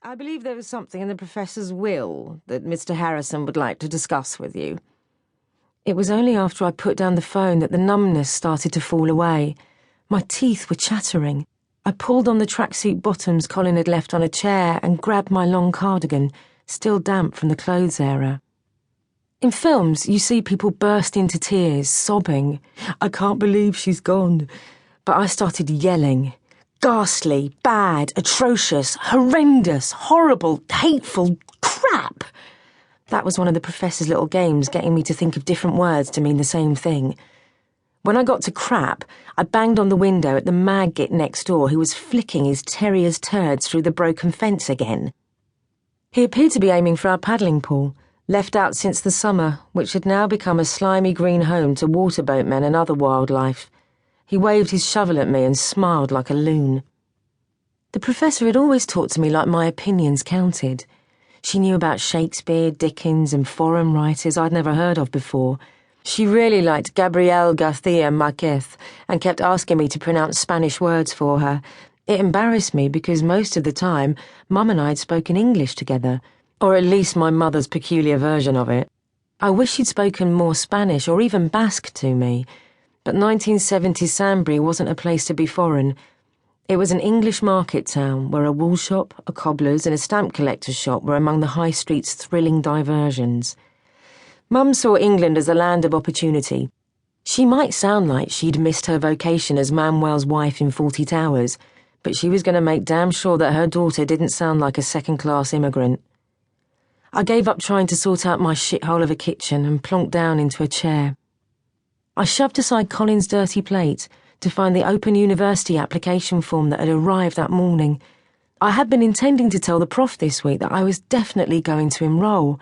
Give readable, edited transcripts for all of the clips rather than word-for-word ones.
I believe there was something in the Professor's will that Mr. Harrison would like to discuss with you. It was only after I put down the phone that the numbness started to fall away. My teeth were chattering. I pulled on the tracksuit bottoms Colin had left on a chair and grabbed my long cardigan, still damp from the clothes era. In films, you see people burst into tears, sobbing, "I can't believe she's gone." But I started yelling. Ghastly, bad, atrocious, horrendous, horrible, hateful crap. That was one of the Professor's little games, getting me to think of different words to mean the same thing. When I got to crap, I banged on the window at the mag-git next door who was flicking his terrier's turds through the broken fence again. He appeared to be aiming for our paddling pool, left out since the summer, which had now become a slimy green home to water boatmen and other wildlife. He waved his shovel at me and smiled like a loon. The Professor had always talked to me like my opinions counted. She knew about Shakespeare, Dickens, and foreign writers I'd never heard of before. She really liked Gabriel García Márquez and kept asking me to pronounce Spanish words for her. It embarrassed me because most of the time, Mum and I had spoken English together, or at least my mother's peculiar version of it. I wish she'd spoken more Spanish or even Basque to me. But 1970 Sanbury wasn't a place to be foreign. It was an English market town where a wool shop, a cobbler's and a stamp collector's shop were among the high street's thrilling diversions. Mum saw England as a land of opportunity. She might sound like she'd missed her vocation as Manuel's wife in 40 Towers, but she was going to make damn sure that her daughter didn't sound like a second-class immigrant. I gave up trying to sort out my shithole of a kitchen and plonked down into a chair. I shoved aside Colin's dirty plate to find the Open University application form that had arrived that morning. I had been intending to tell the prof this week that I was definitely going to enroll.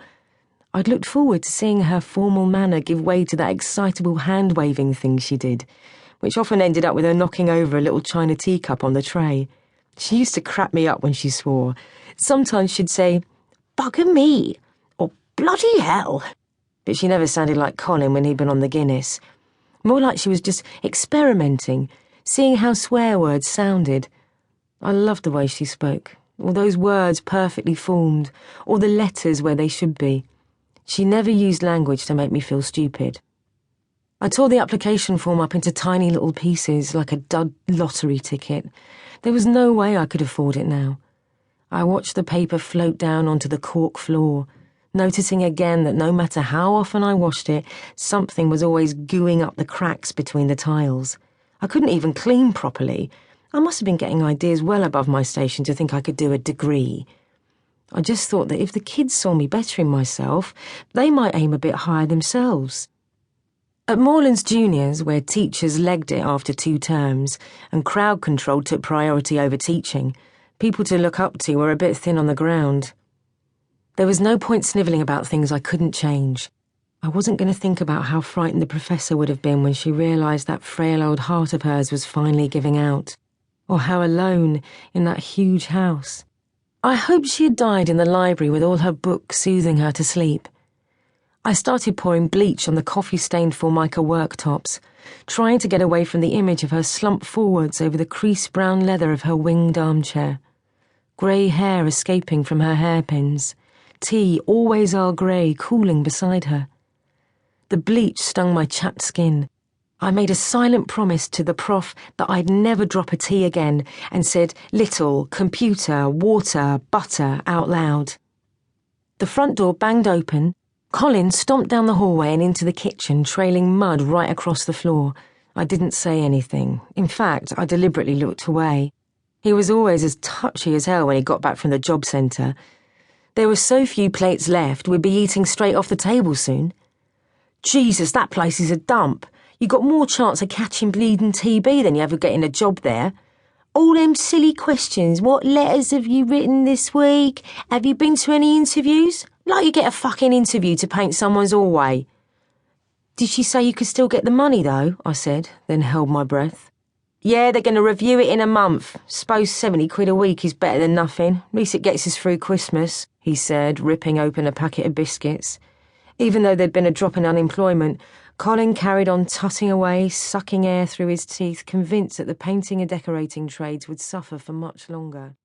I'd looked forward to seeing her formal manner give way to that excitable hand-waving thing she did, which often ended up with her knocking over a little china teacup on the tray. She used to crap me up when she swore. Sometimes she'd say, "Bugger me," or "Bloody hell." But she never sounded like Colin when he'd been on the Guinness. More like she was just experimenting, seeing how swear words sounded. I loved the way she spoke, all those words perfectly formed, all the letters where they should be. She never used language to make me feel stupid. I tore the application form up into tiny little pieces like a dud lottery ticket. There was no way I could afford it now. I watched the paper float down onto the cork floor, noticing again that no matter how often I washed it, something was always gooing up the cracks between the tiles. I couldn't even clean properly. I must have been getting ideas well above my station to think I could do a degree. I just thought that if the kids saw me bettering myself, they might aim a bit higher themselves. At Moorlands Juniors, where teachers legged it after 2 terms, and crowd control took priority over teaching, people to look up to were a bit thin on the ground. There was no point snivelling about things I couldn't change. I wasn't going to think about how frightened the Professor would have been when she realised that frail old heart of hers was finally giving out, or how alone in that huge house. I hoped she had died in the library with all her books soothing her to sleep. I started pouring bleach on the coffee-stained Formica worktops, trying to get away from the image of her slumped forwards over the creased brown leather of her winged armchair. Grey hair escaping from her hairpins. Tea, always Earl Grey, cooling beside her. The bleach stung my chapped skin. I made a silent promise to the prof that I'd never drop a tea again and said little, computer, water, butter out loud. The front door banged open. Colin stomped down the hallway and into the kitchen, trailing mud right across the floor. I didn't say anything. In fact, I deliberately looked away. He was always as touchy as hell when he got back from the job centre. There were so few plates left, we'd be eating straight off the table soon. Jesus, that place is a dump. You got more chance of catching bleeding TB than you ever getting a job there. All them silly questions. What letters have you written this week? Have you been to any interviews? Like you get a fucking interview to paint someone's hallway. Did she say you could still get the money, though? I said, then held my breath. Yeah, they're going to review it in a month. Suppose 70 quid a week is better than nothing. At least it gets us through Christmas, he said, ripping open a packet of biscuits. Even though there'd been a drop in unemployment, Colin carried on tutting away, sucking air through his teeth, convinced that the painting and decorating trades would suffer for much longer.